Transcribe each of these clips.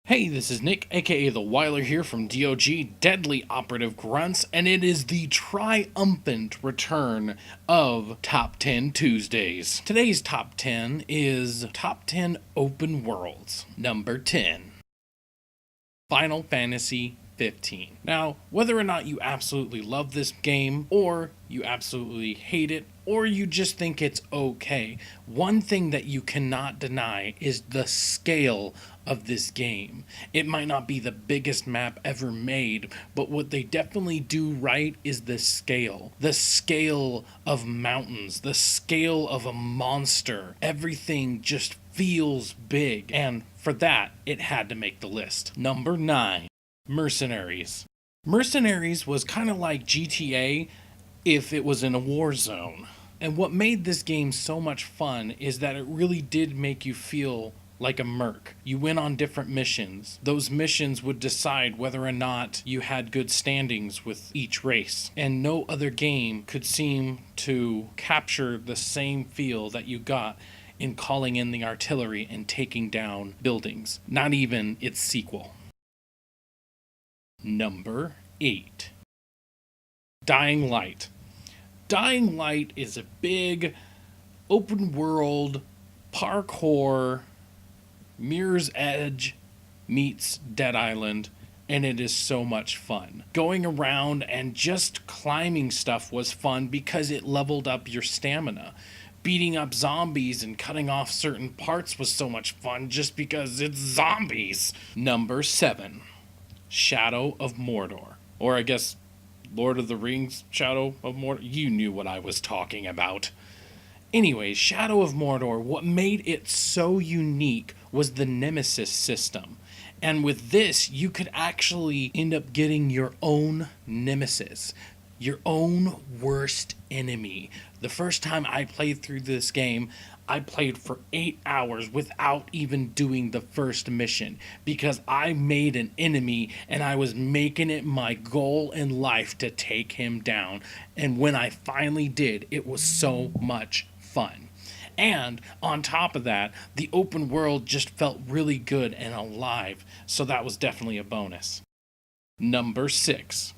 Hey, this is Nick, aka The Weiler here from D.O.G, Deadly Operative Grunts, and it is the triumphant return of Top 10 Tuesdays. Today's Top 10 is Top 10 Open Worlds. Number 10. Final Fantasy 15. Now, whether or not you absolutely love this game, or you absolutely hate it, or you just think it's okay, one thing that you cannot deny is the scale of this game. It might not be the biggest map ever made, but what they definitely do right is the scale. The scale of mountains, the scale of a monster. Everything just feels big, and for that, it had to make the list. Number 9. Mercenaries. Mercenaries was kind of like GTA if it was in a war zone. And what made this game so much fun is that it really did make you feel like a merc. You went on different missions. Those missions would decide whether or not you had good standings with each race. And no other game could seem to capture the same feel that you got in calling in the artillery and taking down buildings. Not even its sequel. Number 8. Dying Light. Dying Light is a big, open world, parkour, Mirror's Edge meets Dead Island, and it is so much fun. Going around and just climbing stuff was fun because it leveled up your stamina. Beating up zombies and cutting off certain parts was so much fun just because it's zombies. Number 7. Shadow of Mordor. Or I guess Lord of the Rings Shadow of Mordor. You knew what I was talking about. Anyways, Shadow of Mordor, what made it so unique was the Nemesis system. And with this, you could actually end up getting your own Nemesis. Your own worst enemy. The first time I played through this game, I played for 8 hours without even doing the first mission because I made an enemy and I was making it my goal in life to take him down. And when I finally did, it was so much fun. And on top of that, the open world just felt really good and alive, so that was definitely a bonus. Number 6.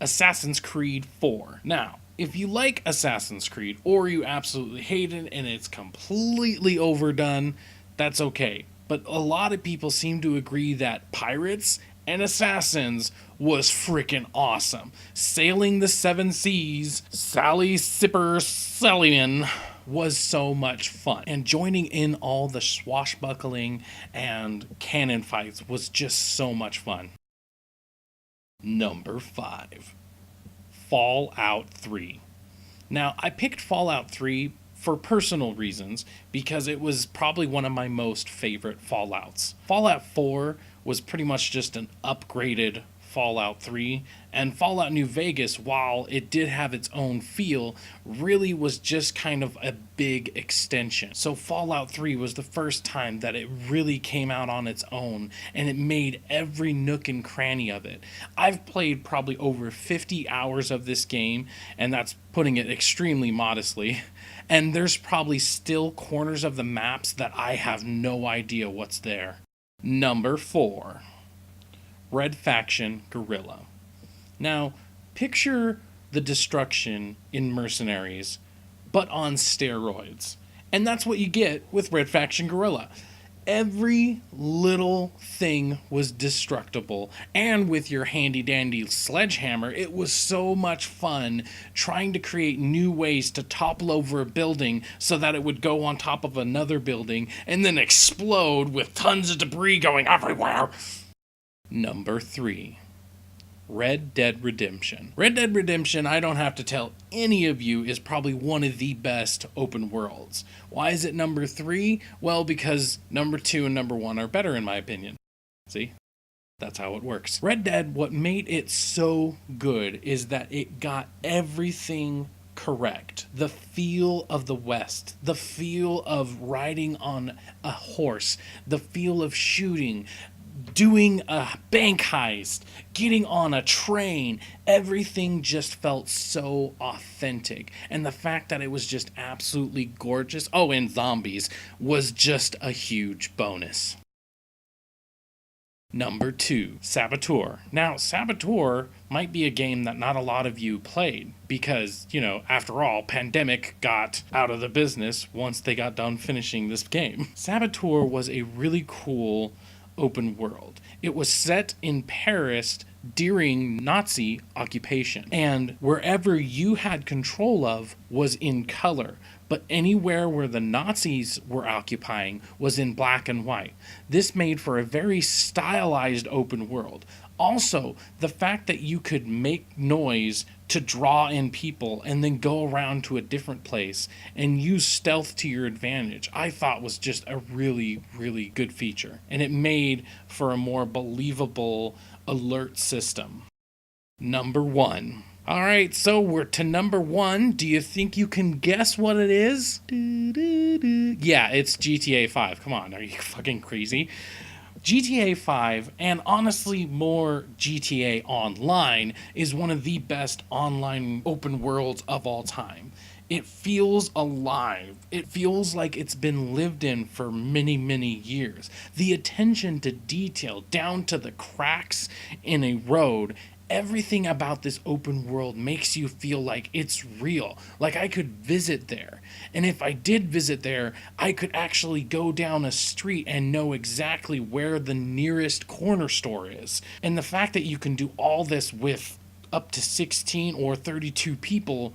Assassin's Creed 4. Now, if you like Assassin's Creed or you absolutely hate it and it's completely overdone, that's okay. But a lot of people seem to agree that Pirates and Assassins was freaking awesome. Sailing the Seven Seas, Sally Sipper Sallion was so much fun. And joining in all the swashbuckling and cannon fights was just so much fun. Number 5. Fallout 3. Now, I picked Fallout 3 for personal reasons because it was probably one of my most favorite Fallouts. Fallout 4 was pretty much just an upgraded Fallout 3, and Fallout New Vegas, while it did have its own feel, really was just kind of a big extension. So Fallout 3 was the first time that it really came out on its own, and it made every nook and cranny of it. I've played probably over 50 hours of this game, and that's putting it extremely modestly, and there's probably still corners of the maps that I have no idea what's there. Number 4. Red Faction Guerrilla. Now, picture the destruction in Mercenaries, but on steroids. And that's what you get with Red Faction Guerrilla. Every little thing was destructible, and with your handy-dandy sledgehammer, it was so much fun trying to create new ways to topple over a building so that it would go on top of another building and then explode with tons of debris going everywhere. Number 3. Red Dead Redemption. Red Dead Redemption, I don't have to tell any of you, is probably one of the best open worlds. Why is it number 3? Well, because number 2 and number 1 are better in my opinion. See? That's how it works. Red Dead, what made it so good is that it got everything correct. The feel of the West, the feel of riding on a horse, the feel of shooting, doing a bank heist, getting on a train, everything just felt so authentic. And the fact that it was just absolutely gorgeous, and zombies, was just a huge bonus. Number 2, Saboteur. Now, Saboteur might be a game that not a lot of you played because, after all, Pandemic got out of the business once they got done finishing this game. Saboteur was a really cool open world. It was set in Paris during Nazi occupation, and wherever you had control of was in color, but anywhere where the Nazis were occupying was in black and white. This made for a very stylized open world. Also, the fact that you could make noise to draw in people and then go around to a different place and use stealth to your advantage, I thought was just a really, really good feature. And it made for a more believable alert system. Number 1. All right, so we're to number 1. Do you think you can guess what it is? Yeah, it's GTA 5. Come on, are you fucking crazy? GTA 5, and honestly more GTA Online, is one of the best online open worlds of all time. It feels alive. It feels like it's been lived in for many, many years. The attention to detail, down to the cracks in a road, everything about this open world makes you feel like it's real, like I could visit there. And if I did visit there, I could actually go down a street and know exactly where the nearest corner store is. And the fact that you can do all this with up to 16 or 32 people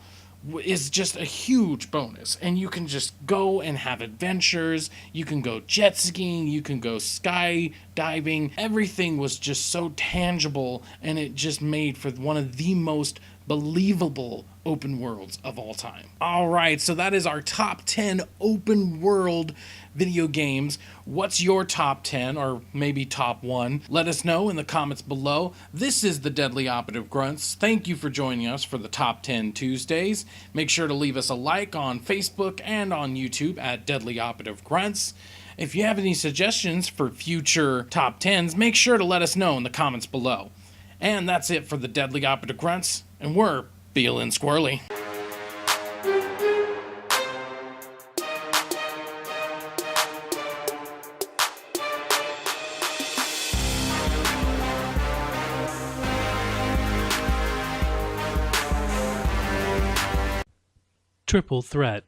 is just a huge bonus. And you can just go and have adventures. You can go jet skiing. You can go skydiving. Everything was just so tangible, and it just made for one of the most believable open worlds of all time. All right, so that is our top 10 open world video games. What's your top 10 or maybe top 1? Let us know in the comments below. This is the Deadly Operative Grunts. Thank you for joining us for the Top 10 Tuesdays. Make sure to leave us a like on Facebook and on YouTube at Deadly Operative Grunts. If you have any suggestions for future top 10s, make sure to let us know in the comments below. And that's it for the Deadly Operative Grunts, and we're feeling squirrely. Triple threat.